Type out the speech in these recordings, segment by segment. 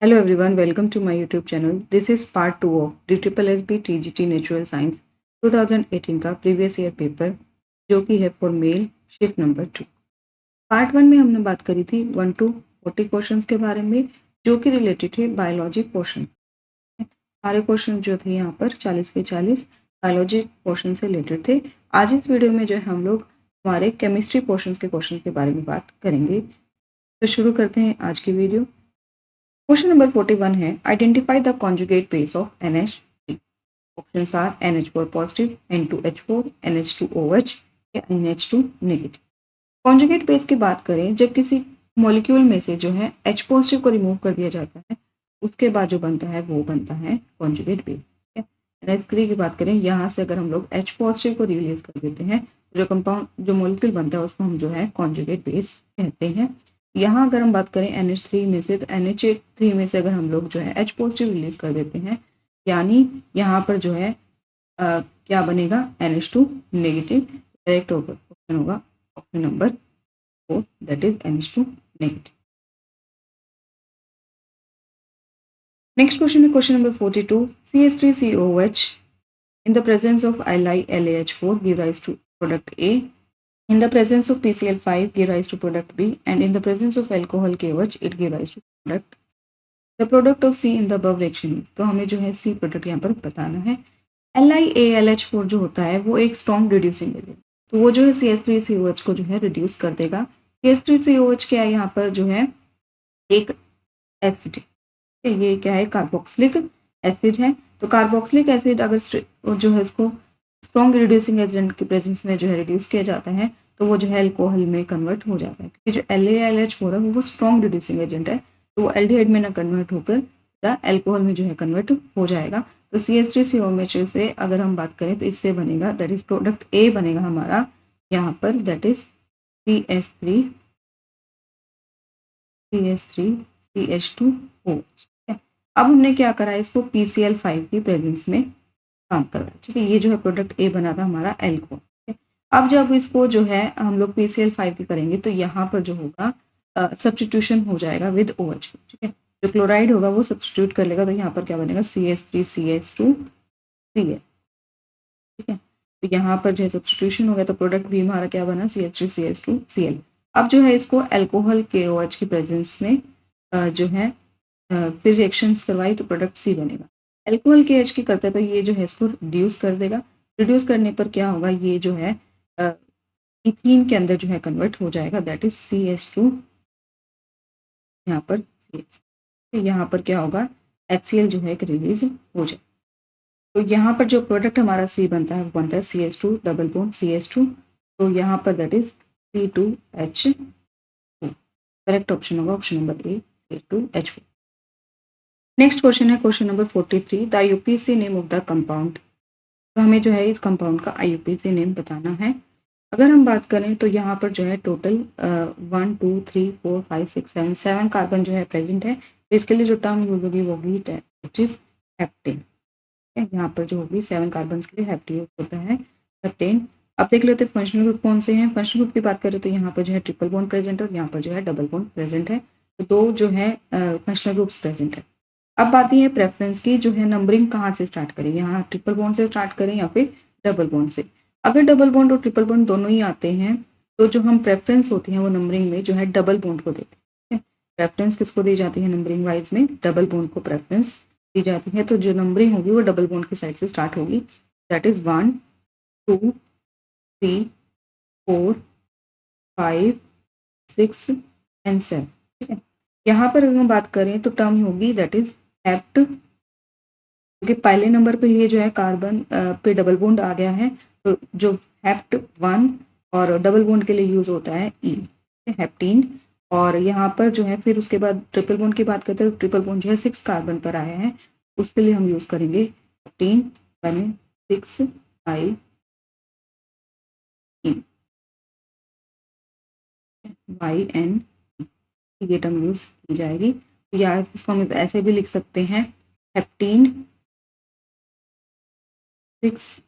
Hello everyone, welcome to my YouTube channel. This is part 2 of DSSB TGT Natural Science 2018 का previous year paper जो कि है for male shift number 2। Part 1 में हमने बात करी थी 1 to 40 क्वेश्चंस के बारे में जो कि रिलेटेड थे बायोलॉजी पोर्शन। सारे क्वेश्चन जो थे यहाँ पर 40 के 40 बायोलॉजी पोर्शन से रिलेटेड थे। आज इस वीडियो में जो है हम लोग हमारे केमिस्ट्री पोर्शन के क्वेश्चन के बारे में बात करेंगे। तो शुरू करते हैं आज की वीडियो। क्वेश्चन नंबर 41 है identify the conjugate base of NH3। Options are NH4 positive, N2H4, NH2OH या NH2 नेगेटिव। कॉन्जुगेट बेस की बात करें जब किसी मॉलिक्यूल में से जो है H पॉजिटिव को रिमूव कर दिया जाता है उसके बाद जो बनता है वो बनता है कॉन्जुगेट बेस। NH3 की बात करें यहाँ से अगर हम लोग H पॉजिटिव को रिलीज कर देते हैं जो कंपाउंड जो मॉलिक्यूल बनता है उसको हम जो है कॉन्जुगेट बेस कहते हैं। यहाँ अगर हम बात करें NH3 में से तो NH3 में से अगर हम लोग जो है H पॉजिटिव रिलीज कर देते हैं यानी यहाँ पर जो है क्या बनेगा NH2 नेगेटिव। डायरेक्ट ऑप्शन होगा option number 4 that is NH2 negative. Next question है question number 42 CH3COH in the presence of LiLAH4 give rise to product A, in the presence of PCl5 give rise to product B, and in the presence of alcohol KOH it give rise to product the product of C in the above reaction is। तो हमें जो है C product यहाँ पर बताना है। LiALH4 जो होता है वो एक स्ट्रॉन्ग रिड्यूसिंग एजेंट, तो वो जो है CH3COH को जो है रिड्यूस कर देगा। CH3COH क्या है यहाँ पर जो है एक एसिड, ये क्या है कार्बोक्सिलिक एसिड है। तो कार्बोक्सिलिक एसिड अगर जो है इसको स्ट्रॉन्ग रिड्यूसिंग एजेंट के प्रेजेंस में जो है रिड्यूस किया जाता है तो वो जो है अल्कोहल में कन्वर्ट हो जाता है, क्योंकि जो LaLH4 है वो स्ट्रॉन्ग रिड्यूसिंग एजेंट है तो वो एल्डिहाइड में ना कन्वर्ट होकर अल्कोहल में जो है कन्वर्ट हो जाएगा। तो CH3COH से अगर हम बात करें तो इससे बनेगा दैट इज प्रोडक्ट ए बनेगा हमारा यहाँ पर दैट इज CH3CH2OH। अब हमने क्या करा है इसको PCl5 की प्रेजेंस में काम करवाया, ठीक है। ये जो है प्रोडक्ट ए बना था हमारा अल्कोहल। अब जब इसको जो है हम लोग PCl5 की करेंगे तो यहाँ पर जो होगा सब्सटीट्यूशन हो जाएगा विद OH, ठीक है। जो क्लोराइड होगा वो सब्सटीट्यूट कर लेगा तो यहाँ पर क्या बनेगा CH3CH2Cl, ठीक है। तो यहाँ पर जो है सब्सटीट्यूशन हो गया तो प्रोडक्ट भी हमारा क्या बना CH3CH2Cl। अब जो है इसको अल्कोहल KOH की प्रेजेंस में जो है फिर रिएक्शंस करवाई तो प्रोडक्ट सी बनेगा। अल्कोहल के एच की करते हैं तो ये जो है इसको रिड्यूस कर देगा। रिड्यूस करने पर क्या होगा ये जो है इथीन के अंदर जो है कन्वर्ट हो जाएगा दैट इज CH2, यहाँ पर CH, तो यहाँ पर क्या होगा HCl जो है रिलीज हो जाए। तो यहाँ पर जो प्रोडक्ट हमारा सी बनता है वो बनता है CH2 डबल बॉन्ड CH2, तो यहाँ पर that is C2H2। Correct option होगा option number A C2H4। Next question है question number 43 the IUPAC name of the compound. तो हमें जो है इस कंपाउंड का IUPAC नेम बताना है। अगर हम बात करें तो यहाँ पर जो है टोटल 1 2 3 4 5 6 7 7 कार्बन जो है प्रेजेंट है। तो इसके लिए जो टर्म यूज होगी वो होगी विच इज हेप्टेन। यहाँ पर जो होगी 7 कार्बन के लिए हेप्टेन होता है हेप्टेन। अब देख लेते हैं फंक्शनल ग्रुप कौन से हैं। फंक्शनल ग्रुप की बात करें तो यहाँ पर जो है ट्रिपल बॉन्ड प्रेजेंट है और यहाँ पर जो है डबल बॉन्ड प्रेजेंट है, तो दो जो है फंक्शनल ग्रुप्स प्रेजेंट है। अब आती है प्रेफरेंस की, जो है नंबरिंग कहाँ से स्टार्ट करें, यहाँ ट्रिपल बॉन्ड से स्टार्ट करें या फिर डबल बॉन्ड से। अगर डबल बॉन्ड और ट्रिपल बॉन्ड दोनों ही आते हैं तो जो हम प्रेफरेंस होती है वो नंबरिंग में जो है डबल बॉन्ड को देते हैं। प्रेफरेंस किसको दी जाती है नंबरिंग वाइज में, डबल बॉन्ड को प्रेफरेंस दी जाती है। तो जो नंबरिंग होगी वो डबल बॉन्ड की साइड से स्टार्ट होगी दैट इज 1 2 3 4 5 6 एंड 7, ठीक है। यहाँ पर अगर हम बात करें तो टर्म होगी दैट इज हेप्ट, क्योंकि पहले नंबर पे ये जो है कार्बन पे डबल बॉन्ड आ गया है तो जो हेप्ट 1 और डबल बॉन्ड के लिए यूज होता है ई हेप्टीन। और यहाँ पर जो है फिर उसके बाद ट्रिपल बॉन्ड की बात करते हैं तो ट्रिपल बॉन्ड जो है 6 कार्बन पर आया है, उसके लिए हम यूज करेंगे हेप्टीन 6 5 YN, ये टर्म यूज की जाएगी। या इसको हम ऐसे भी लिख सकते हैं हेप्टीन 6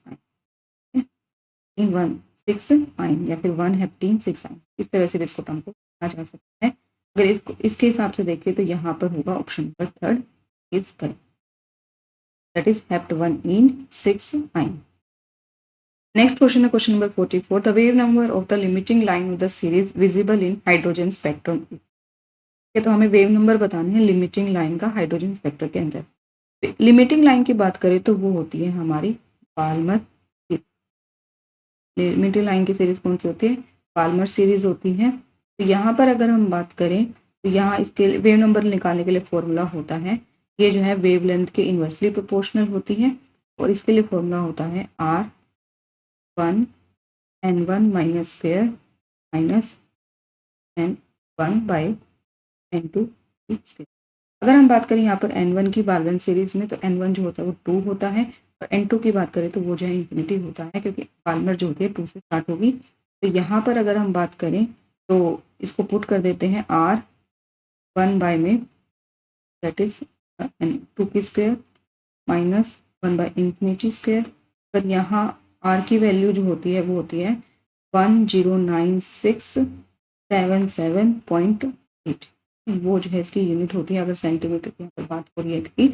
1 6 आइन या फिर 1 हेप्टीन 6 आइन, इस तरह से भी इसको टर्म को कहा जा सकता है। अगर इसको इसके हिसाब से देखें तो यहाँ पर होगा option number third is correct, that is hept 1 en 6 yne. Next question है question number 44, the wave number of the limiting line of the series visible in hydrogen spectrum. तो हमें वेव नंबर बताने हैं लिमिटिंग लाइन का hydrogen spectrum के अंदर। Limiting line की बात करें तो वो होती है हमारी पाल्मर। लिमिटिंग लाइन की सीरीज कौन सी होती है? पाल्मर सीरीज होती है। तो यहाँ पर अगर हम बात करें तो यहाँ इसके वेव नंबर निकालने के लिए फॉर्मूला होता है, ये जो है वेव लेंथ के इन्वर्सली प्रोपोर्शनल होती है, और इसके लिए फॉर्मूला होता है R1 N1 minus square minus N1 by N2 square. अगर हम बात करें यहाँ पर N1 की बाल्मर सीरीज में तो N1 जो होता है वो 2 होता है, और N2 की बात करें तो वो जो है इन्फिनिटी होता है, क्योंकि बाल्मर जो होती है 2 से स्टार्ट होगी। तो यहाँ पर अगर हम बात करें तो इसको पुट कर देते हैं R1 बाय में, दैट इज N2 की square minus 1 by infinity square. अगर यहाँ R की वैल्यू जो होती है वो होती है 109677.8, वो जो है इसकी यूनिट होती है अगर सेंटीमीटर की यहाँ पर बात हो रही है की।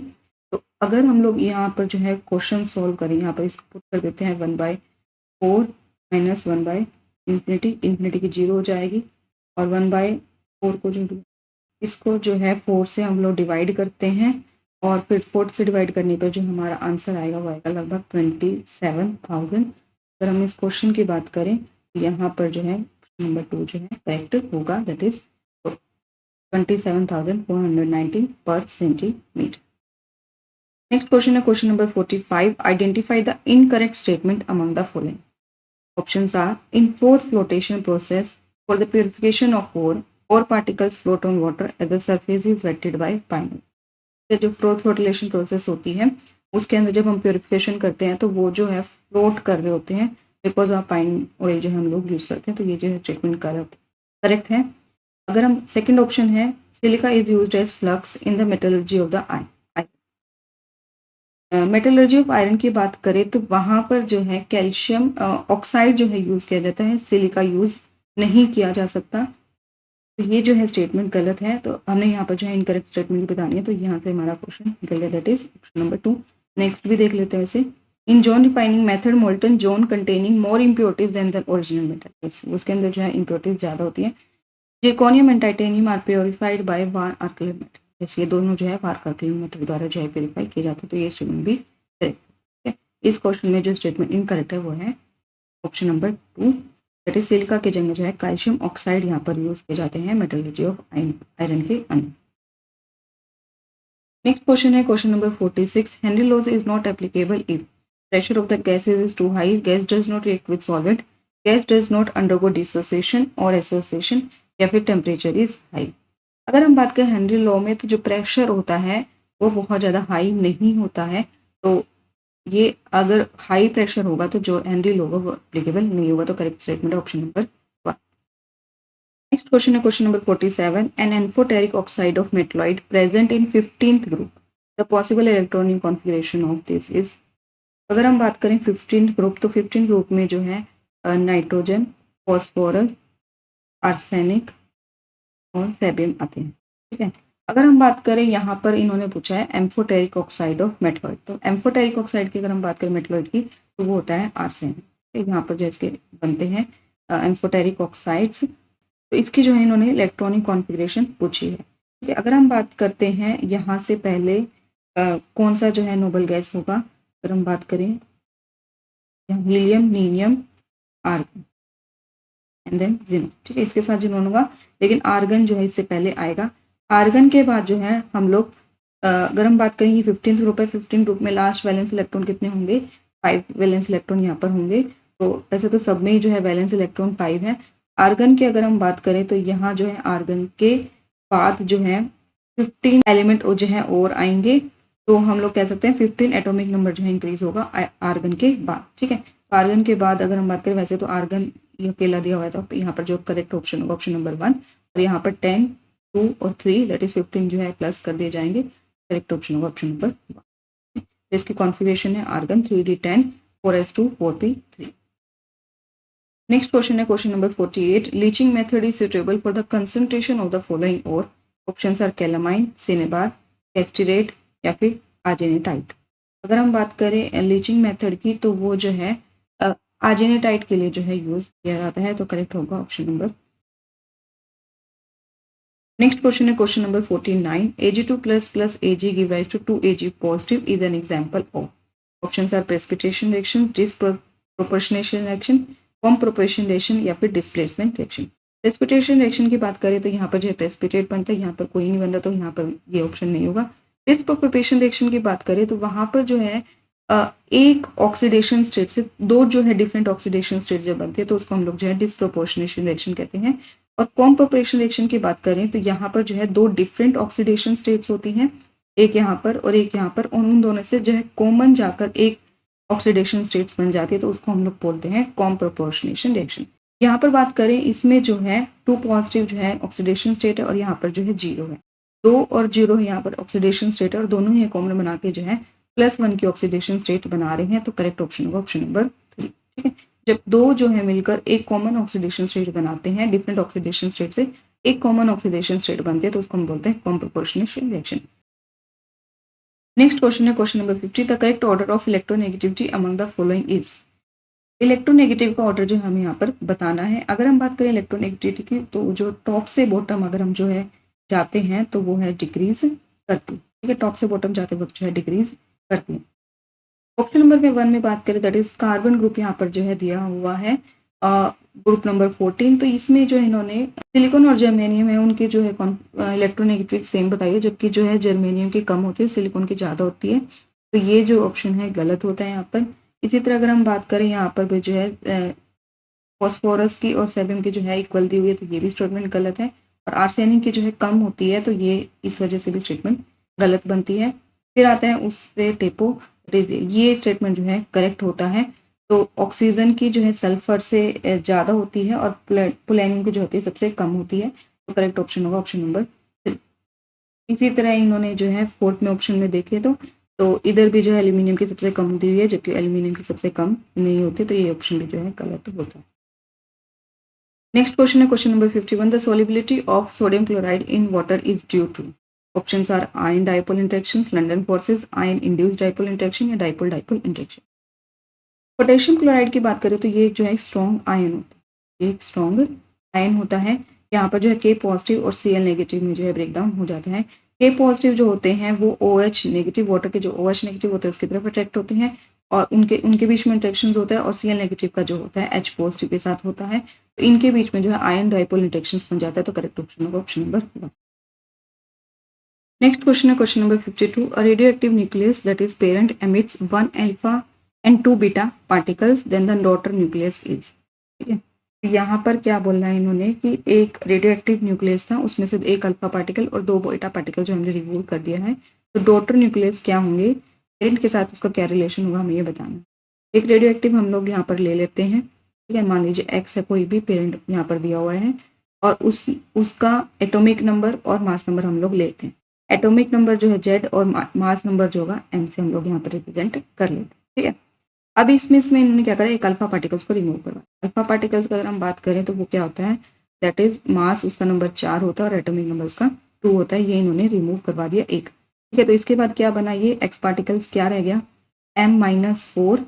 तो अगर हम लोग यहाँ पर जो है क्वेश्चन सॉल्व करें, यहाँ पर इसको पुट कर देते हैं 1/4 माइनस 1 बाई इन्फिनिटी की 0 हो जाएगी, और 1/4 को जो इसको जो है 4 से हम लोग डिवाइड करते हैं, और फिर 4 से डिवाइड करने पर जो हमारा आंसर आएगा वो आएगा लगभग 27,000। अगर हम इस क्वेश्चन की बात करें तो यहाँ पर जो है नंबर 2 जो है करेक्ट होगा, that is 27,419 per centimetre. Next question है question number 45, identify the incorrect statement among the following. Options are, in froth flotation process for the purification of ore particles float on water at the surface is wetted by pine oil। जो fourth flotation process होती है उसके अंदर जब हम purification करते हैं तो वो जो है फ्लोट कर रहे होते हैं बिकॉज ऑफ पाइन ऑयल जो हम लोग यूज करते हैं। तो ये जो है स्टेटमेंट करेक्ट है। अगर हम सेकंड ऑप्शन है, silica is used as flux in the metallurgy of the iron. Metallurgy of iron की बात करें तो वहाँ पर जो है कैल्शियम ऑक्साइड जो है यूज किया जाता है, सिलिका यूज नहीं किया जा सकता। तो ये जो है स्टेटमेंट गलत है, तो हमने यहाँ पर जो है इनकरेक्ट स्टेटमेंट बतानी है, तो यहाँ से हमारा क्वेश्चन निकल गया, that is option number 2। Next भी देख लेते हैं वैसे, in zone refining method molten zone containing more impurities than the original metal, उसके अंदर जो है इम्प्योरिटीज ज़्यादा होती है। Zirconium and titanium are purified by van Arkel method, ये दोनों जो है वार आर्कलाइट मेथड द्वारा जो है प्योरीफाई किए जाते हैं। तो ये स्टेटमेंट भी करेक्ट है। इस क्वेश्चन में जो स्टेटमेंट इनकरेक्ट है वो है option number 2, that is silica के जगह जो है कैल्शियम ऑक्साइड यहाँ पर यूज किए जाते हैं मेटलर्जी ऑफ आयरन के अंदर। नेक्स्ट क्वेश्चन है question number 46, Henry laws is not applicable if pressure of the gases is too high, gas does not react with solvent, gas does not undergo dissociation और association, या फिर temperature is high. अगर हम बात करें Henry law में तो जो प्रेशर होता है वो बहुत ज़्यादा हाई नहीं होता है, तो ये अगर हाई प्रेशर होगा तो जो हेनरी लॉ वो एप्लीकेबल नहीं होगा। तो करेक्ट स्टेटमेंट है ऑप्शन नंबर 1। नेक्स्ट क्वेश्चन है question number 47, an amphoteric oxide of metalloid present in 15th group, the possible electronic configuration of this is. अगर हम बात करें 15th ग्रुप तो 15th ग्रुप में जो है नाइट्रोजन, फॉस्फोरस, आर्सेनिक और सेबियम आते हैं, ठीक है। अगर हम बात करें यहाँ पर इन्होंने पूछा है एम्फोटेरिक ऑक्साइड ऑफ मेटलॉइड, तो एम्फोटेरिक ऑक्साइड की अगर हम बात करें मेटलॉइड की तो वो होता है आर्सेनिक। यहाँ पर जो इसके बनते हैं एम्फोटेरिक ऑक्साइड्स, तो इसकी जो है इन्होंने इलेक्ट्रॉनिक कॉन्फ़िगरेशन पूछी है, ठीक है। अगर हम बात करते हैं यहाँ से पहले कौन सा जो है नोबल गैस होगा, अगर हम बात करें helium, neon, argon and then xenon, ठीक है। इसके साथ जिनोन होगा, लेकिन आर्गन जो है इससे पहले आएगा। आर्गन के बाद जो है हम लोग अगर हम बात करें 15th ग्रुप है, 15th ग्रुप में लास्ट वैलेंस इलेक्ट्रॉन कितने होंगे, 5 वैलेंस इलेक्ट्रॉन यहाँ पर होंगे। तो वैसे तो सब में ही जो है वैलेंस इलेक्ट्रॉन 5 है। आर्गन की अगर हम बात करें तो यहाँ जो है आर्गन के बाद जो है 15 एलिमेंट जो है और आएंगे, तो हम लोग कह सकते हैं 15 एटॉमिक नंबर जो है इंक्रीज होगा आर्गन के बाद, ठीक है। आर्गन के बाद अगर हम बात करें, वैसे तो आर्गन ये अकेला दिया हुआ है, तो यहाँ पर जो करेक्ट ऑप्शन होगा ऑप्शन नंबर 1, और यहाँ पर 10, 2 और 3 दैट इज 15 जो है प्लस कर दिए जाएंगे, करेक्ट ऑप्शन होगा ऑप्शन नंबर 1। इसकी कॉन्फ़िगरेशन है argon 3d10 4s2 4p3। Next question है question number 48, leaching method is suitable for the concentration of the following और options are calamine, cinnabar, cassiterite या फिर आजेनेटाइट। अगर हम बात करें लीचिंग मेथड की तो वो जो है आजेनेटाइट के लिए जो है यूज किया जाता है, तो करेक्ट होगा ऑप्शन नंबर। नेक्स्ट क्वेश्चन है question number 49, Ag2 plus Ag give rise to 2Ag positive is an example of, options are precipitation reaction, disproportionation reaction, form proportionation या फिर डिस्प्लेसमेंट रिएक्शन। प्रेसिपिटेशन रिएक्शन की बात करें तो यहाँ पर जो है प्रेसिपिटेट बनता है, यहाँ पर कोई नहीं बन रहा तो यहाँ पर ये ऑप्शन नहीं होगा। डिस्प्रोपोर्शन रिएक्शन की बात करें तो वहाँ पर जो है एक ऑक्सीडेशन स्टेट से दो जो है डिफरेंट ऑक्सीडेशन स्टेट जब बनती है तो उसको हम लोग जो है डिस्प्रोपोर्शनेशन रिएक्शन कहते हैं। और कॉम्प्रोपोर्शन रिएक्शन की बात करें तो यहाँ पर जो है दो डिफरेंट ऑक्सीडेशन स्टेट्स होती हैं, एक यहाँ पर और एक यहाँ पर, और उन दोनों से जो है कॉमन जाकर एक ऑक्सीडेशन स्टेट्स बन जाती है तो उसको हम लोग बोलते हैं कॉम्प्रोपोर्शनेशन रिएक्शन। यहाँ पर बात करें इसमें जो है 2 पॉजिटिव जो है ऑक्सीडेशन स्टेट है और यहाँ पर जो है 0 है, 2 और 0 है यहाँ पर ऑक्सीडेशन स्टेट है और दोनों ही कॉमन बना के जो है +1 की ऑक्सीडेशन स्टेट बना रहे हैं, तो करेक्ट ऑप्शन होगा ऑप्शन नंबर 3। ठीक है, जब दो जो है मिलकर एक कॉमन ऑक्सीडेशन स्टेट बनाते हैं, डिफरेंट ऑक्सीडेशन स्टेट से एक कॉमन ऑक्सीडेशन स्टेट बनते हैं तो उसको हम बोलते हैं कॉम्प्रोपोर्शनेशन रिएक्शन। नेक्स्ट क्वेश्चन है question number 50, the correct order of electronegativity among the following is. Electronegative का ऑर्डर जो हमें यहाँ पर बताना है। अगर हम बात करें इलेक्ट्रोनेगेटिविटी की तो जो टॉप से बॉटम अगर हम जो है जाते हैं तो वो है डिक्रीज करती है। ठीक है, टॉप से बॉटम जाते वक्त जो है डिक्रीज करती है। ऑप्शन नंबर में 1 में बात करें दैट इज कार्बन ग्रुप यहाँ पर जो है दिया हुआ है ग्रुप नंबर 14, तो इसमें जो इन्होंने सिलिकॉन और जर्मेनियम है उनके जो है इलेक्ट्रोनेगेटिविटी सेम बताई है, जबकि जो है जर्मेनियम की कम होती है, सिलिकॉन की ज़्यादा होती है, तो ये जो ऑप्शन है गलत होता है यहाँ पर। इसी तरह अगर हम बात करें यहाँ पर भी जो है फॉस्फोरस की और सेबियम की जो है इक्वल दी हुई है तो ये भी स्टेटमेंट गलत है, और आर्सेनिक की जो है कम होती है तो ये इस वजह से भी स्टेटमेंट गलत बनती है। फिर आता है उससे टेपो, ये स्टेटमेंट जो है करेक्ट होता है। तो ऑक्सीजन की जो है सल्फर से ज़्यादा होती है और पोलेनियम की जो होती है सबसे कम होती है, तो करेक्ट ऑप्शन होगा ऑप्शन नंबर 3। इसी तरह इन्होंने जो है फोर्थ में ऑप्शन में देखे तो इधर भी जो है एल्यूमिनियम की सबसे कम दी हुई है जबकि एल्यूमिनियम की सबसे कम नहीं होती, तो ये ऑप्शन भी जो है गलत होता है। नेक्स्ट क्वेश्चन है question number 51, the solubility of sodium chloride in water is due to, options are ion dipole interactions, London forces, ion induced dipole interaction या dipole dipole interaction. Potassium chloride की बात करें तो ये जो है स्ट्रॉन्ग आयन होता है, ये एक स्ट्रॉन्ग आयन होता है। यहाँ पर जो है के पॉजिटिव और Cl नेगेटिव में जो है ब्रेकडाउन हो जाता है। के पॉजिटिव जो होते हैं वो OH नेगेटिव, वाटर के जो OH नेगेटिव होते हैं उसकी तरफ अट्रैक्ट होते हैं और उनके बीच में इंटरेक्शन होता है, और Cl नेगेटिव का जो होता है H पॉजिटिव के साथ होता है, तो इनके बीच में जो है आयन डाइपोल इंटरेक्शन बन जाता है, तो करेक्ट ऑप्शन होगा ऑप्शन नंबर 1। नेक्स्ट क्वेश्चन है question number 52, a radioactive nucleus that is parent emits 1 alpha and 2 beta particles then the daughter nucleus is. ठीक है, यहाँ पर क्या बोलना है इन्होंने कि एक रेडियो एक्टिव न्यूक्लियस था, उसमें से एक अल्फा पार्टिकल और 2 बीटा पार्टिकल जो हमने रिमूव कर दिया है, तो डॉटर न्यूक्लियस क्या होंगे, पेरेंट के साथ उसका क्या रिलेशन होगा हमें ये बताना। एक रेडियो एक्टिव हम लोग यहाँ पर ले लेते हैं, ठीक है, मान लीजिए एक्स है कोई भी, पेरेंट यहाँ पर दिया हुआ है, और उसका एटॉमिक नंबर और मास नंबर हम लोग लेते हैं। एटॉमिक नंबर जो है जेड और मास नंबर जो होगा एम से हम लोग यहाँ पर रिप्रेजेंट कर लेते हैं। ठीक है, अब इसमें इन्होंने क्या करा, एक अल्फा पार्टिकल्स को रिमूव करवा। अल्फा पार्टिकल्स का अगर हम बात करें तो वो क्या होता है, दैट इज मास उसका नंबर 4 होता है और एटॉमिक नंबर उसका 2 होता है, ये इन्होंने रिमूव करवा दिया एक। ठीक है, तो इसके बाद क्या बना, ये एक्स पार्टिकल्स क्या रह गया, M-4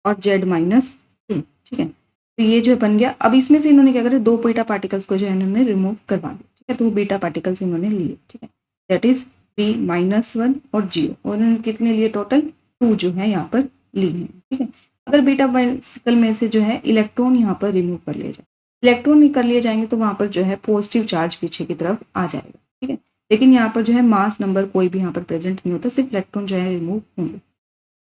और Z-2। ठीक है, तो ये जो बन गया। अब इसमें से इन्होंने क्या करा, 2 बीटा पार्टिकल्स को जो है इन्होंने रिमूव करवा दिया। ठीक है, तो वो बीटा पार्टिकल्स इन्होंने लिए। ठीक है, दैट इज B-1 और 0, और इन्होंने कितने लिए, टोटल 2 जो है यहाँ पर ली है। ठीक है, अगर बीटा पार्टिकल में से जो है इलेक्ट्रॉन यहाँ पर रिमूव कर लिया जाए, इलेक्ट्रॉन कर लिए जाएंगे तो वहाँ पर जो है पॉजिटिव चार्ज पीछे की तरफ आ जाएगा। ठीक है, लेकिन यहाँ पर जो है मास नंबर कोई भी यहाँ पर प्रेजेंट नहीं होता, सिर्फ इलेक्ट्रॉन जो है रिमूव होंगे।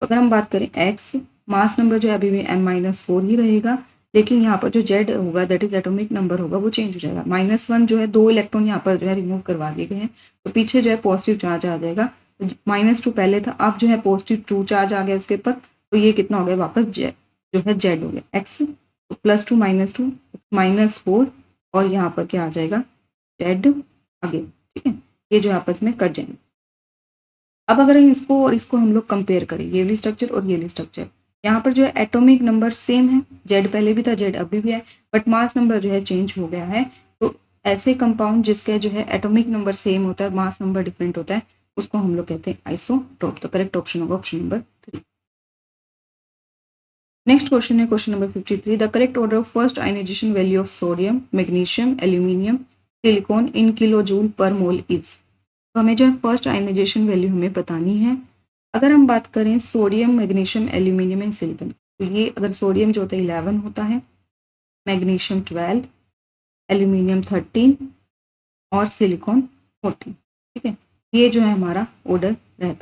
अगर हम बात करें एक्स, मास नंबर जो है अभी भी M-4 ही रहेगा, लेकिन यहाँ पर जो जेड होगा दैट इज एटॉमिक नंबर होगा वो चेंज हो जाएगा। -1 जो है 2 इलेक्ट्रॉन यहाँ पर जो है रिमूव करवा दिए गए हैं, तो पीछे जो है पॉजिटिव चार्ज आ जाएगा। तो -2 पहले था, अब जो है पॉजिटिव 2 चार्ज आ गया उसके ऊपर, तो ये कितना हो गया वापस जो है जेड हो गया एक्स, तो +2 -2 -4, और यहाँ पर क्या आ जाएगा जेड आगे। ठीक है, ये जो आपस में कट जाएंगे। अब अगर इसको और इसको हम लोग कंपेयर करें, ये वाली स्ट्रक्चर और ये वाली स्ट्रक्चर, यहाँ पर जो है एटॉमिक नंबर सेम है, जेड पहले भी था, जेड अभी भी है, बट मास नंबर जो है चेंज हो गया है। तो ऐसे कंपाउंड जिसका जो है एटॉमिक नंबर सेम होता है और मास नंबर डिफरेंट होता है उसको हम लोग कहते हैं आइसोटोप। तो करेक्ट ऑप्शन होगा ऑप्शन नंबर 3। नेक्स्ट क्वेश्चन है question number 53। The correct order of first ionization value of sodium, magnesium, aluminium, silicon in kilo joule per mole is. तो हमें जो है फर्स्ट आयनाइजेशन वैल्यू हमें बतानी है। अगर हम बात करें sodium, magnesium, aluminium and silicon, तो ये अगर सोडियम जो होता है 11 होता है, मैग्नीशियम 12, एल्यूमिनियम 13 और सिलिकॉन 14। ठीक है, ये जो है हमारा ऑर्डर रहता है।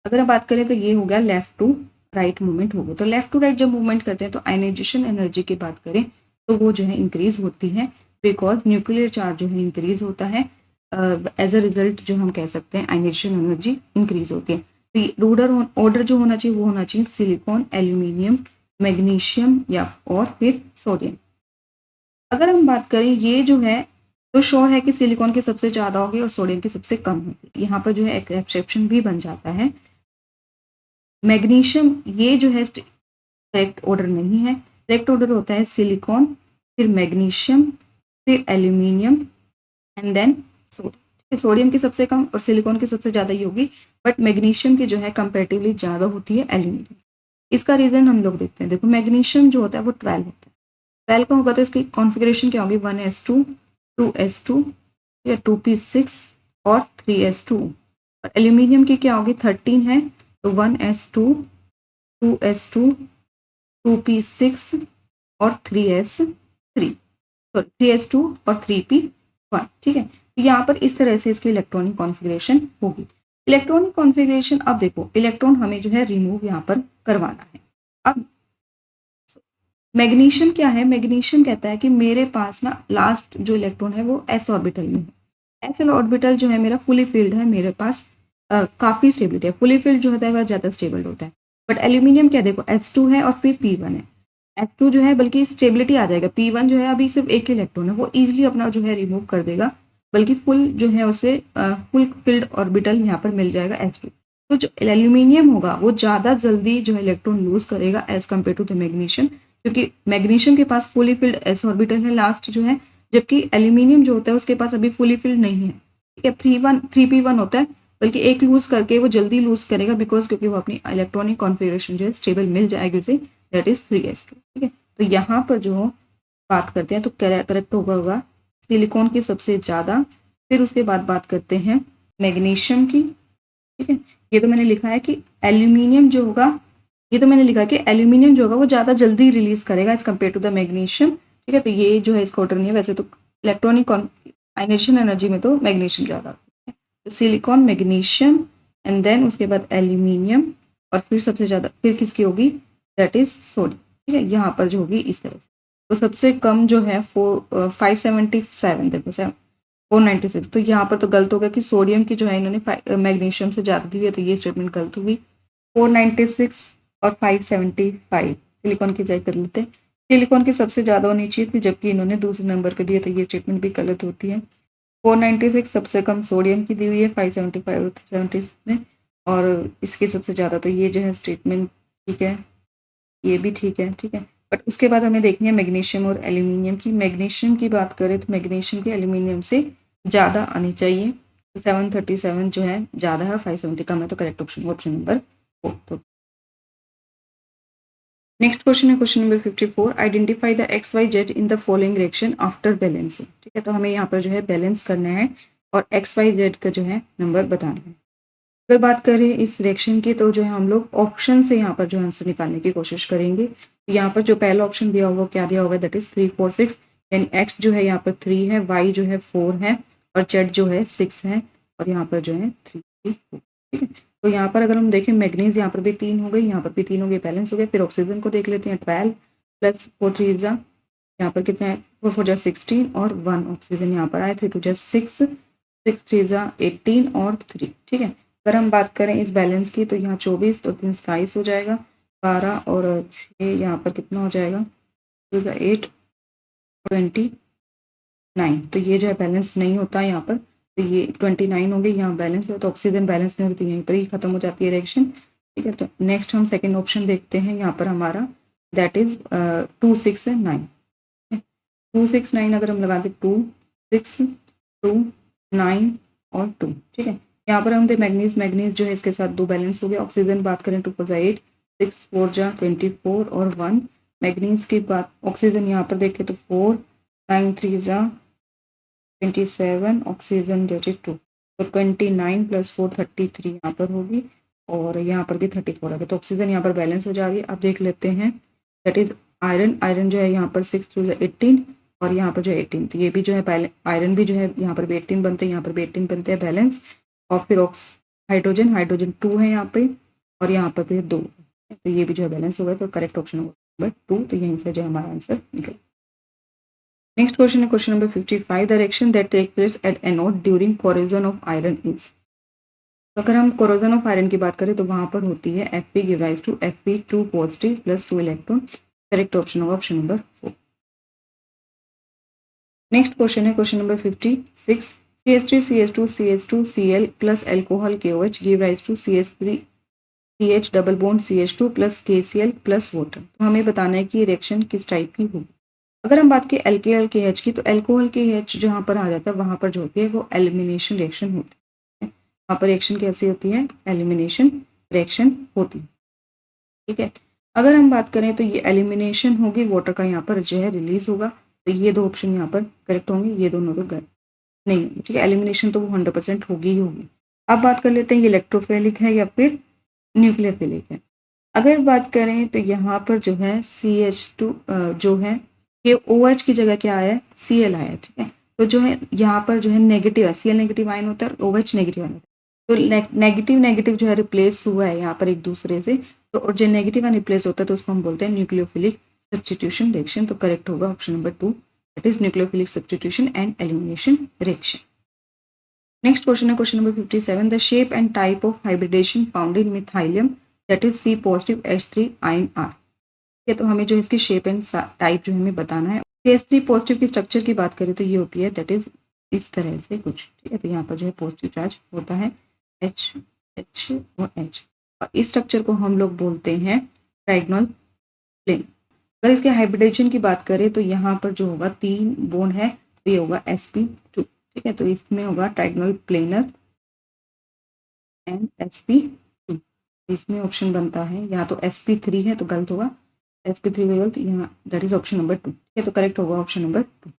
अगर हम बात करें तो ये हो गया लेफ्ट टू राइट मूवमेंट हो गया। तो लेफ्ट टू राइट जब मूवमेंट करते हैं तो आयनाइजेशन एनर्जी की बात करें तो वो जो है इंक्रीज होती है, बिकॉज न्यूक्लियर चार्ज जो है इंक्रीज होता है। एज अ रिजल्ट जो हम कह सकते हैं आयनाइजेशन एनर्जी इंक्रीज होती है। तो ऑर्डर जो होना चाहिए वो होना चाहिए सिलिकॉन, एल्यूमिनियम, मैग्नीशियम या और फिर सोडियम। अगर हम बात करें ये जो है तो श्योर है कि सिलिकॉन की सबसे ज़्यादा होगी और सोडियम की सबसे कम होगी। यहाँ पर जो है एक एक्सेप्शन भी बन जाता है, मैग्नीशियम ये जो है करेक्ट ऑर्डर नहीं है। करेक्ट ऑर्डर होता है सिलिकॉन, फिर मैग्नीशियम, फिर aluminium and then sodium. Sodium की सबसे कम और सिलिकॉन की सबसे ज़्यादा ही होगी, बट मैग्नीशियम की जो है कंपेरेटिवली ज़्यादा होती है एल्यूमिनियम। इसका रीज़न हम लोग देखते हैं। देखो मैग्नीशियम जो होता है वो 12 होता है, 12 का होगा तो इसकी कॉन्फ़िगरेशन क्या होगी, 1s2, 2s2 या 2p6 और 3s2। और एल्यूमिनियम की क्या होगी, 13 है तो 1s2, 2s2, 2p6 और 3s3, सॉरी 3s2 और 3p1। ठीक है, तो यहाँ पर इस तरह से इसकी इलेक्ट्रॉनिक कॉन्फ़िगरेशन होगी। इलेक्ट्रॉनिक कॉन्फ़िगरेशन, अब देखो इलेक्ट्रॉन हमें जो है रिमूव यहाँ पर करवाना है। अब मैग्नीशियम क्या है, मैग्नीशियम कहता है कि मेरे पास ना लास्ट जो इलेक्ट्रॉन है वो एस ऑर्बिटल में है। एस ऑर्बिटल जो है मेरा फुली फिल्ड है, मेरे पास काफ़ी स्टेबिलिटी है। फुली फिल्ड जो होता है वह ज़्यादा स्टेबल होता है। बट एल्यूमिनियम क्या, देखो H2 है और फिर P1 है। H2 जो है बल्कि स्टेबिलिटी आ जाएगा, P1 जो है अभी सिर्फ एक इलेक्ट्रॉन है, वो ईजिली अपना जो है रिमूव कर देगा, बल्कि फुल जो है उसे फुल फिल्ड ऑर्बिटल यहाँ पर मिल जाएगा H2। तो जो एल्यूमिनियम होगा वो ज़्यादा जल्दी जो है इलेक्ट्रॉन लूज करेगा as compare to the magnesium, क्योंकि मैग्नीशियम के पास फुली फिल्ड एस ऑर्बिटल है लास्ट जो है, जबकि एल्यूमिनियम जो होता है उसके पास अभी फुली फिल्ड नहीं है। ठीक है, 3p1 होता है, बल्कि एक लूज करके वो जल्दी लूज करेगा, बिकॉज क्योंकि वो अपनी इलेक्ट्रॉनिक कॉन्फ़िगरेशन जो है स्टेबल मिल जाएगी उसे, दैट इज 3s2। ठीक है, तो यहाँ पर जो बात करते हैं तो करेक्ट होगा सिलिकॉन की सबसे ज़्यादा, फिर उसके बाद बात करते हैं मैग्नीशियम की। ठीक है, ये तो मैंने लिखा है कि एल्यूमिनियम जो होगा, ये तो मैंने लिखा कि एल्यूमिनियम जो होगा वो ज़्यादा जल्दी रिलीज करेगा as compare to the magnesium. ठीक है, तो ये जो है इसका ऑर्डर नहीं है। वैसे तो इलेक्ट्रॉनिक आयनाइजेशन एनर्जी में तो मैग्नीशियम ज़्यादा होती है। तो सिलिकॉन, मैग्नीशियम एंड देन उसके बाद एल्यूमिनियम और फिर सबसे ज़्यादा फिर किसकी होगी, दैट इज सोडियम। ठीक है, यहाँ पर जो होगी इस तरह से। तो सबसे कम जो है 577, देखो 496। तो यहाँ पर तो गलत हो गया कि सोडियम की जो है इन्होंने मैग्नीशियम से ज़्यादा दी है, तो ये स्टेटमेंट गलत हुई। 496 और 575 सिलिकॉन की जाए कर लेते हैं। सिलिकॉन की सबसे ज़्यादा होनी चाहिए थी, जबकि इन्होंने दूसरे नंबर पे दिए, तो ये स्टेटमेंट भी गलत होती है। 496 सबसे कम सोडियम की दी हुई है 575 और 376 में, और इसकी सबसे ज़्यादा, तो ये जो है स्टेटमेंट ठीक है, ये भी ठीक है। ठीक है, बट उसके बाद हमें देखनी है मैग्नीशियम और एल्यूमिनियम की। मैग्नीशियम की बात करें तो मैग्नीशियम की एल्यूमिनियम से ज़्यादा आनी चाहिए, तो 737 जो है ज़्यादा है, 570 कम है, तो करेक्ट ऑप्शन ऑप्शन नंबर 4। तो नेक्स्ट क्वेश्चन है question number 54। Identify the X Y Z in the following reaction after balancing. ठीक है, तो हमें यहाँ पर जो है बैलेंस करना है और एक्स वाई जेड का जो है नंबर बताना है। अगर बात करें इस रिएक्शन की तो जो है हम लोग ऑप्शन से यहाँ पर जो आंसर निकालने की कोशिश करेंगे। तो यहाँ पर जो पहला ऑप्शन दिया होगा क्या दिया होगा, दैट इज 3 4 6, यानी एक्स जो है यहाँ पर 3 है, वाई जो है 4 है और जेड जो है 6 है, और यहाँ पर जो है 3 ठीक है। तो यहाँ पर अगर हम देखें मैग्नीज यहाँ पर भी 3 हो गई, यहाँ पर भी 3 हो गए, बैलेंस हो गए। फिर ऑक्सीजन को देख लेते हैं, 12 प्लस 4 3 जा, यहाँ पर कितना है 4 4 जा 16 और 1 ऑक्सीजन यहाँ पर आए, 3 2 जा 6 6 3 जा 18 और 3। ठीक है, अगर हम बात करें इस बैलेंस की तो यहाँ 24 और 3 27 हो जाएगा, 12 और 6 यहाँ पर कितना हो जाएगा 8 29। तो ये जो है बैलेंस नहीं होता है यहाँ पर, तो ये 29 हो गई, यहाँ बैलेंस हो, तो ऑक्सीजन बैलेंस नहीं होती, यहीं पर ही खत्म हो जाती है रिएक्शन। ठीक है। तो नेक्स्ट हम सेकेंड ऑप्शन देखते हैं यहाँ पर हमारा, दैट इज 269। 269 अगर हम लगा दें 2 6 2 9 और 2, ठीक है। यहाँ पर हम दे मैग्नीज, मैग्नीज जो है इसके साथ 2 बैलेंस हो गया। ऑक्सीजन बात करें 2 4 8, 6 4 जा 24 और 1 मैग्नीज की बात, ऑक्सीजन यहाँ पर देखें तो 4 9 3 जा 27, ऑक्सीजन जो चीज 2, तो 29 + 4 33 यहाँ पर होगी और यहाँ पर भी 34 है। तो ऑक्सीजन यहाँ पर बैलेंस हो जा रही है। अब देख लेते हैं दैट इज आयरन, आयरन जो है यहाँ पर 6 2 18 और यहाँ पर जो है 18, तो ये भी जो है आयरन भी जो है यहाँ पर भी 18 बनते हैं, यहाँ पर भी 18 बनते हैं बैलेंस। और फिर हाइड्रोजन, हाइड्रोजन 2 है यहाँ पे और यहाँ पर भी 2, तो ये भी जो है बैलेंस हो गया। तो करेक्ट ऑप्शन होगा 2, तो यहीं से जो हमारा आंसर निकल। नेक्स्ट क्वेश्चन है question number 55, the reaction that take place at anode during corrosion of iron is. तो अगर हम कोरोजन ऑफ आयरन की बात करें तो वहां पर होती है Fe give rise to Fe2 positive + 2 electron. Correct option होगा ऑप्शन नंबर 4। नेक्स्ट क्वेश्चन है question number 56, CH3 CH2 CH2 Cl + alcohol KOH give rise to CH3 CH double bond CH2 + KCl + water. तो हमें बताना है कि ये reaction किस type की होगी। अगर हम बात करें अल्कोहल KH की, तो अल्कोहल KH जहाँ पर आ जाता है वहां पर जो होती है वो एलिमिनेशन रिएक्शन होती है। वहां पर रिएक्शन कैसी होती है, एलिमिनेशन रिएक्शन होती है, ठीक है। अगर हम बात करें तो ये एलिमिनेशन होगी, वाटर का यहाँ पर जो है रिलीज होगा, तो ये 2 ऑप्शन यहाँ पर करेक्ट होंगे, ये दोनों तो गलत नहीं, ठीक है। एलिमिनेशन तो वो 100% होगी ही होगी। अब बात कर लेते हैं ये इलेक्ट्रोफिलिक है या फिर न्यूक्लियोफिलिक है। अगर बात करें तो यहाँ पर जो है CH2 जो है ये OH की जगह क्या आया है, Cl आया है, ठीक है। तो जो है यहाँ पर जो है नेगेटिव है, Cl नेगेटिव आयन होता है और OH नेगेटिव आयन होता है। तो नेगेटिव नेगेटिव जो है रिप्लेस हुआ है यहाँ पर एक दूसरे से, तो और जो नेगेटिव आयन रिप्लेस होता है तो उसको हम बोलते हैं न्यूक्लियोफिलिक सब्स्टिट्यूशन रिएक्शन। तो करेक्ट होगा option number 2, that is nucleophilic substitution and elimination reaction. Next question है question number 57, the shape and type of hybridisation found in methylium that is C positive H3 ion R। ठीक है, तो हमें जो इसकी shape and type जो हमें बताना है। H3 पॉजिटिव की स्ट्रक्चर की बात करें तो ये होती है दैट इज इस तरह से कुछ, ठीक है। तो यहाँ पर जो है पॉजिटिव चार्ज होता है H H और H, और इस स्ट्रक्चर को हम लोग बोलते हैं ट्राइगोनल प्लेन। अगर इसके हाइब्रिडेशन की बात करें तो यहाँ पर जो होगा 3 बॉन्ड है, तो ये होगा sp2, ठीक है। तो इसमें होगा ट्राइगोनल प्लेनर एंड sp2। इसमें ऑप्शन बनता है या तो sp3 है तो गलत होगा, sp3 गलत, यहाँ दैट इज ऑप्शन नंबर 2, ठीक है। तो करेक्ट होगा ऑप्शन नंबर 2।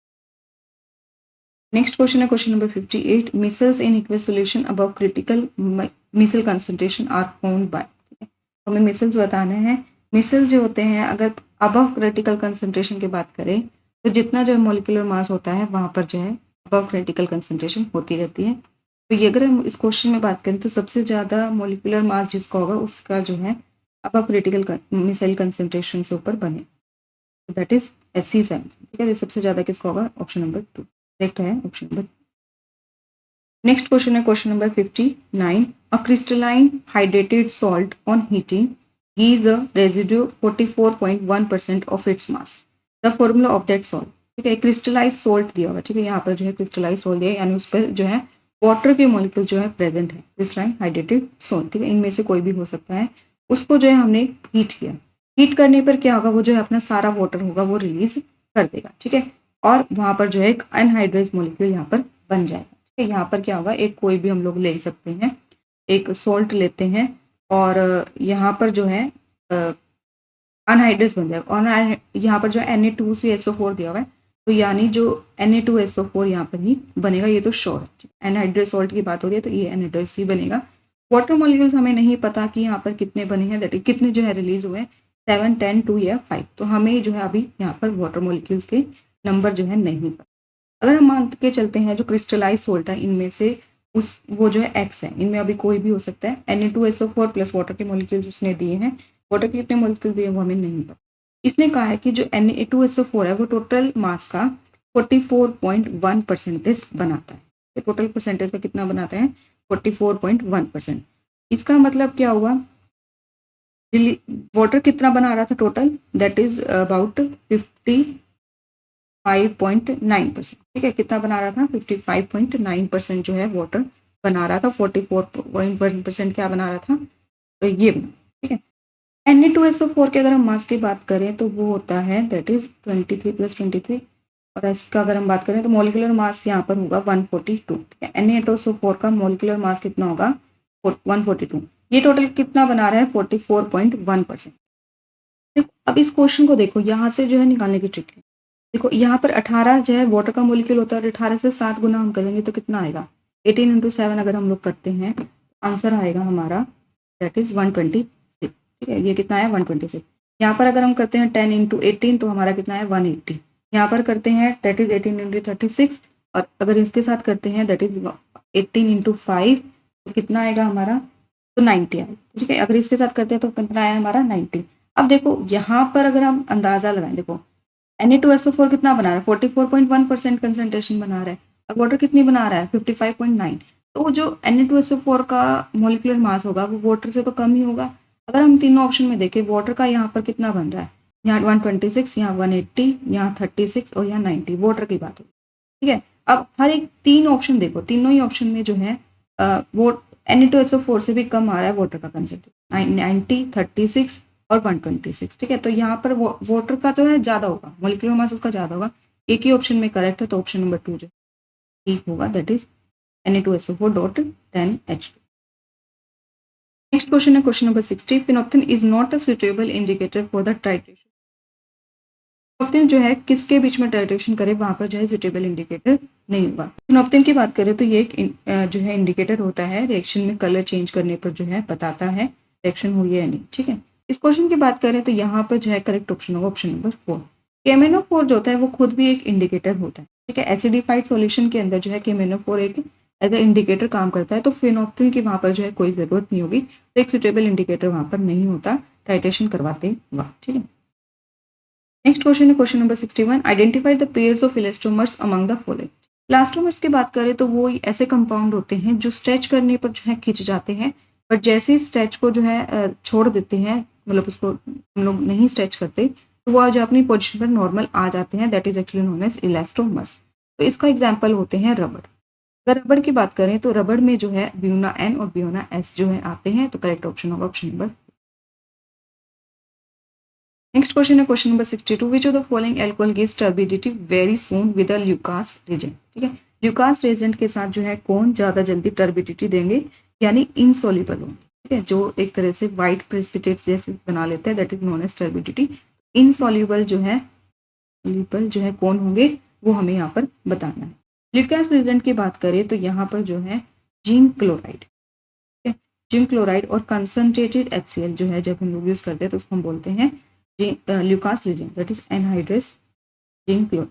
नेक्स्ट क्वेश्चन है question number 58, micelles in aqueous solution above critical micelle concentration are found by. ठीक है, हमें मिसल्स बताने हैं। मिसल जो होते हैं अगर अबव क्रिटिकल कंसंट्रेशन की बात करें तो जितना जो मॉलिक्यूलर मास होता है वहां पर जो है अबव क्रिटिकल कंसंट्रेशन होती रहती है। तो ये अगर हम इस क्वेश्चन में बात करें तो सबसे ज़्यादा मॉलिक्यूलर मास जिसका होगा उसका जो है अबव क्रिटिकल मिसाइल कंसंट्रेशन से ऊपर बने, दैट इज Sc7, ठीक है। सबसे ज़्यादा किसका होगा, ऑप्शन नंबर 2 करेक्ट है, ऑप्शन नंबर। नेक्स्ट क्वेश्चन है question number 59, a crystalline hydrated salt on heating gives a residue 44.1% of its mass, the formula of that salt. ठीक है, क्रिस्टलाइज सॉल्ट दिया हुआ, ठीक है। यहाँ पर जो है क्रिस्टलाइज सॉल्ट दिया है, यानी उस पर जो है वाटर के मॉलिक्यूल जो है प्रेजेंट है, क्रिस्टलाइन हाइड्रेटेड सॉल्ट, ठीक है। इनमें से कोई भी हो सकता है। उसको जो है हमने हीट किया, हीट करने पर क्या होगा, वो जो है अपना सारा वाटर होगा वो रिलीज कर देगा, ठीक है। और वहां पर जो है एक अनहाइड्रेज मॉलिक्यूल यहाँ पर बन जाएगा, ठीक है। यहाँ पर क्या होगा, एक कोई भी हम लोग ले सकते हैं, एक सॉल्ट लेते हैं और यहाँ पर जो है अनहाइड्रेस बन जाएगा, और यहाँ पर जो है Na2CSO4 दिया हुआ है, तो यानी जो Na2SO4 यहाँ पर ही बनेगा, ये तो श्योर है। एनहाइड्रेस सॉल्ट की बात हो रही है तो ये एनहाइड्रेस ही बनेगा। वाटर मॉलिक्यूल्स हमें नहीं पता कि यहाँ पर कितने बने हैं, दैट कितने जो है रिलीज हुए हैं, 7 10 2 या 5, तो हमें जो है अभी यहाँ पर वाटर मॉलिक्यूल्स के नंबर जो है नहीं पता। अगर हम मान के चलते हैं जो क्रिस्टलाइज सोल्ट है इनमें से उस वो जो है एक्स है, इनमें अभी कोई भी हो सकता है। Na2SO4 प्लस वाटर के मॉलिक्यूल्स उसने दिए हैं, वाटर के कितने मॉलिक्यूल दिए वो हमें नहीं पता। इसने कहा है कि जो Na2SO4 है वो टोटल मास का 44.1% बनाता है। टोटल परसेंटेज का कितना बनाता है, 44.1%। इसका मतलब क्या हुआ, वाटर कितना बना रहा था टोटल, दैट इज अबाउट 55.9%, ठीक है। कितना बना रहा था, 55.9% जो है वाटर बना रहा था, 44.1% क्या बना रहा था, तो ये Na2SO4 के अगर हम मास की बात करें तो वो होता है दैट इज 23 + 23, और इसका अगर हम बात करें तो मॉलिक्यूलर मास यहाँ पर होगा 142। ठीक है, Na2SO4 का मॉलिक्यूलर मास कितना होगा 142। ये टोटल कितना बना रहा है 44.1%। देखो अब इस क्वेश्चन को देखो, यहाँ से जो है निकालने की ट्रिक है। देखो यहाँ पर 18 जो है वाटर का मॉलिक्यूल होता है, और 18 से 7 गुना हम करेंगे तो कितना आएगा 18 × 7 अगर हम लोग करते हैं, आंसर आएगा हमारा दैट इज 126। ठीक है, ये कितना है 126। यहाँ पर अगर हम करते हैं 10 × 18 तो हमारा कितना है 180। यहाँ पर करते हैं दैट इज 18 × 36, और अगर इसके साथ करते हैं दैट इज 18 × 5 तो कितना आएगा हमारा, तो 90 आएगा। ठीक है, अगर इसके साथ करते हैं तो कितना आया हमारा 90। अब देखो यहाँ पर अगर हम अंदाजा लगाएं, देखो Na2SO4 कितना बना रहा है 44.1% कंसंट्रेशन बना रहा है, और वाटर कितनी बना रहा है 55.9। तो जो Na2SO4 का मॉलिक्यूलर मास होगा वो वाटर से तो कम ही होगा। अगर हम तीनों ऑप्शन में देखें, वाटर का यहाँ पर कितना बन रहा है, यहाँ 126, यहाँ 180, यहाँ 36 और यहाँ 90, वाटर की बात होगी। ठीक है, अब हर एक तीन ऑप्शन देखो, तीनों ही ऑप्शन में जो है वो Na2SO4 से भी कम आ रहा है वाटर का कंसंट्रेशन 90, 36 और 126। ठीक है, तो यहाँ पर वाटर का जो है ज़्यादा होगा, मॉलिक्यूलर मास उसका ज़्यादा होगा। एक ही ऑप्शन में करेक्ट है, तो ऑप्शन नंबर 2 जो ठीक होगा that is Na2SO4.10H2। Next question है question number 60। Phenolphthalein is not a suitable indicator for the titration. Phenolphthalein जो है किसके बीच में टाइट्रेशन करे वहां पर जो है सुटेबल इंडिकेटर नहीं होगा। फिनोप्थिन की बात करें तो ये एक जो है इंडिकेटर होता है, रिएक्शन में कलर चेंज करने पर जो है बताता है रिएक्शन हुई है या नहीं। ठीक है, इस क्वेश्चन की बात करें तो यहाँ पर जो है करेक्ट ऑप्शन होगा ऑप्शन नंबर 4। KMnO4 जो होता है वो खुद भी एक इंडिकेटर होता है। ठीक है, एसिडिफाइड सॉल्यूशन के अंदर जो है KMnO4 एक एज ए इंडिकेटर काम करता है, तो फिनोप्थिन की वहां पर जो है कोई जरूरत नहीं होगी, तो एक सुटेबल इंडिकेटर वहां पर नहीं होता टाइट्रेशन करवाते वक्त। ठीक है, नेक्स्ट क्वेश्चन है question number 61। Identify the pairs of elastomers among the following. Elastomers की बात करें तो वो ऐसे कंपाउंड होते हैं जो स्ट्रेच करने पर जो है खिंच जाते हैं, बट जैसे ही स्ट्रेच को जो है छोड़ देते हैं, मतलब उसको हम लोग नहीं स्ट्रेच करते, तो वो जो अपनी पोजिशन पर नॉर्मल आ जाते हैं, that is actually known as elastomers. तो इसका एग्जाम्पल होते हैं रबड़। अगर रबड़ की बात करें तो रबड़ में जो है ब्यूना N और ब्यूना S जो है आते हैं, तो करेक्ट ऑप्शन होगा ऑप्शन नंबर। नेक्स्ट क्वेश्चन है question number 62। Which of the following alcohol gives turbidity very soon with a Lucas reagent. ठीक है, ल्यूकास रिएजेंट के साथ जो है कौन ज्यादा जल्दी टर्बिडिटी देंगे, यानी इनसॉल्युबल होंगे। ठीक है, जो एक तरह से व्हाइट प्रेसिपिटेट्स जैसे बना लेते हैं, that is known as turbidity. Insoluble जो है कौन होंगे वो हमें यहाँ पर बताना है। ल्यूकास रिएजेंट की बात करें तो यहाँ पर जो है जिंक क्लोराइड, जिंक क्लोराइड और कंसंट्रेटेड HCl जो है जब हम लोग यूज करते हैं तो उसको हम बोलते हैं Lucas reagent, that is anhydrous zinc chloride.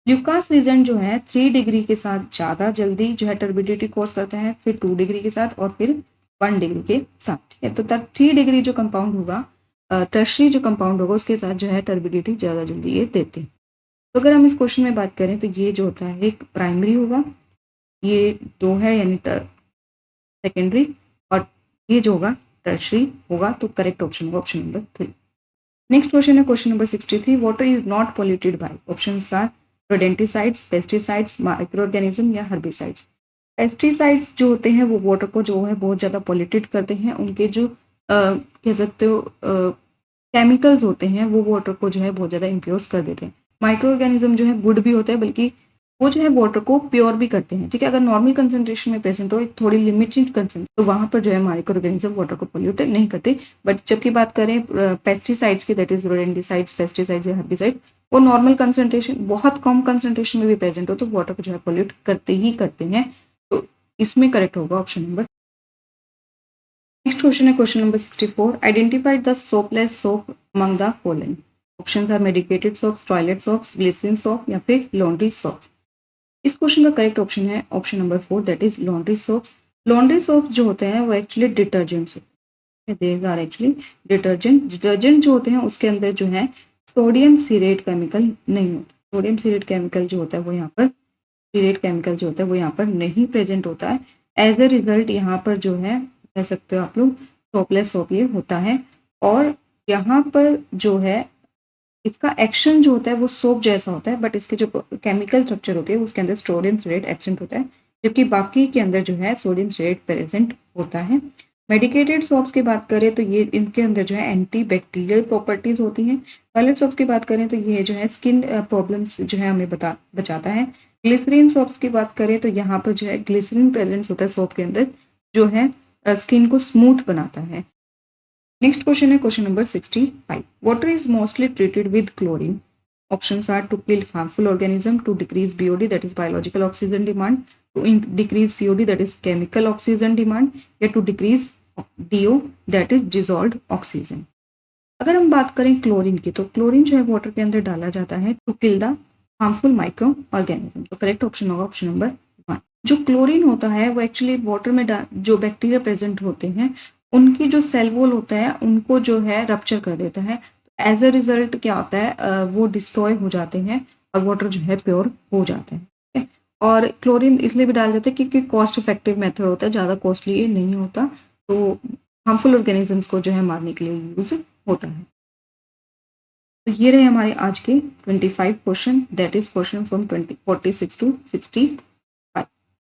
Lucas reagent जो है 3 डिग्री के साथ ज़्यादा जल्दी जो है टर्बिडिटी कॉज करता है, फिर 2 डिग्री के साथ और फिर 1 डिग्री के साथ। ठीक है, तो तब 3 डिग्री जो कंपाउंड होगा, टर्शरी जो कंपाउंड होगा उसके साथ जो है टर्बिडिटी ज़्यादा जल्दी ये देते हैं। तो अगर हम इस क्वेश्चन में बात करें तो ये जो होता है एक प्राइमरी होगा, ये 2 है यानी सेकेंडरी, और ये जो होगा टर्शरी होगा, तो करेक्ट ऑप्शन होगा ऑप्शन नंबर 3। नेक्स्ट क्वेश्चन है question number 63। Water is not polluted by options are rodenticides, pesticides, micro organism या हर्बिसाइड्स। पेस्टिसाइड्स जो होते हैं वो वाटर को जो है बहुत ज़्यादा पोल्यूटेड करते हैं, उनके जो कह सकते हो केमिकल्स होते हैं वो वाटर को जो है बहुत ज़्यादा इम्प्योर्स कर देते हैं। माइक्रो ऑर्गेनिज्म जो है गुड भी होता है, बल्कि वो जो है वाटर को प्योर भी करते हैं। ठीक है, अगर नॉर्मल कंसंट्रेशन में प्रेजेंट हो, थोड़ी लिमिटेड कंसंट्रेशन, तो वहां पर जो है माइक्रो ऑर्गेनिज्म वाटर को पोल्यूट नहीं करते। बट जबकि बात करें पेस्टिसाइड्स की, दैट इज रोडेंटिसाइड्स, पेस्टिसाइड्स या हर्बिसाइड, वो नॉर्मल कंसंट्रेशन बहुत कम कंसंट्रेशन में भी प्रेजेंट हो तो वाटर को जो है पोल्यूट करते ही करते हैं, तो इसमें करेक्ट होगा ऑप्शन नंबर। नेक्स्ट क्वेश्चन है question number 64। Identify the soapless soap among the following. Options are medicated soaps, toilet soaps, glycerine soap या फिर लॉन्ड्री सोप्स। इस क्वेश्चन का करेक्ट ऑप्शन है option number 4, that is laundry soaps. Laundry soaps जो होते हैं वो एक्चुअली डिटर्जेंट्स होते हैं, they are actually detergent. Detergent जो होते हैं उसके अंदर जो है सोडियम सीरेट केमिकल नहीं होता। सोडियम सीरेट केमिकल जो होता है वो यहाँ पर यहाँ पर नहीं प्रेजेंट होता है। एज ए रिजल्ट यहाँ पर जो है कह सकते हो आप लोग सोपलेस सोप ये होता है, और यहाँ पर जो है इसका एक्शन जो होता है वो सोप जैसा होता है, बट इसके जो केमिकल स्ट्रक्चर होती है उसके अंदर सोडियम सिलेट एब्सेंट होता है, जबकि बाकी के अंदर जो है सोडियम सिलेट प्रेजेंट होता है। मेडिकेटेड सोप्स की बात करें तो ये इनके अंदर जो है एंटी बैक्टीरियल प्रॉपर्टीज होती हैं। टॉयलेट सोप्स की बात करें तो ये जो है स्किन प्रॉब्लम्स जो है हमें बचाता है। ग्लिसरीन सोप्स की बात करें तो यहाँ पर जो है ग्लिसरीन प्रेजेंस होता है सोप के अंदर, जो है स्किन को स्मूथ बनाता है। नेक्स्ट क्वेश्चन है question number 65। Water is mostly treated with chlorine. Options are to kill harmful organism, to decrease BOD that is biological oxygen demand, to decrease COD that is chemical oxygen demand, या to decrease DO that is dissolved oxygen। अगर हम बात करें chlorine की तो chlorine जो है water के अंदर डाला जाता है to kill the harmful micro organism. तो करेक्ट ऑप्शन होगा ऑप्शन नंबर 1। जो क्लोरीन होता है वो एक्चुअली वाटर में जो बैक्टीरिया प्रेजेंट होते हैं उनकी जो सेल वॉल होता है उनको जो है रप्चर कर देता है। एज अ रिजल्ट क्या होता है वो डिस्ट्रॉय हो जाते हैं और वाटर जो है प्योर हो जाता है। ठीक है, और क्लोरीन इसलिए भी डाल जाता है क्योंकि कॉस्ट इफेक्टिव मेथड होता है, ज़्यादा कॉस्टली ये नहीं होता, तो हार्मफुल ऑर्गेनिजम्स को जो है मारने के लिए यूज होता है। तो ये रहे हमारे आज के 25 question, that is question from 46 to 65।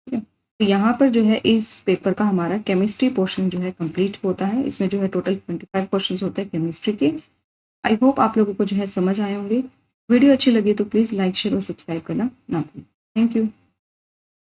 तो यहाँ पर जो है इस पेपर का हमारा केमिस्ट्री पोर्शन जो है कंप्लीट होता है। इसमें जो है टोटल 25 क्वेश्चन होते हैं केमिस्ट्री के। आई होप आप लोगों को जो है समझ आए होंगे। वीडियो अच्छी लगी तो प्लीज़ लाइक शेयर और सब्सक्राइब करना ना भूलें। Thank you.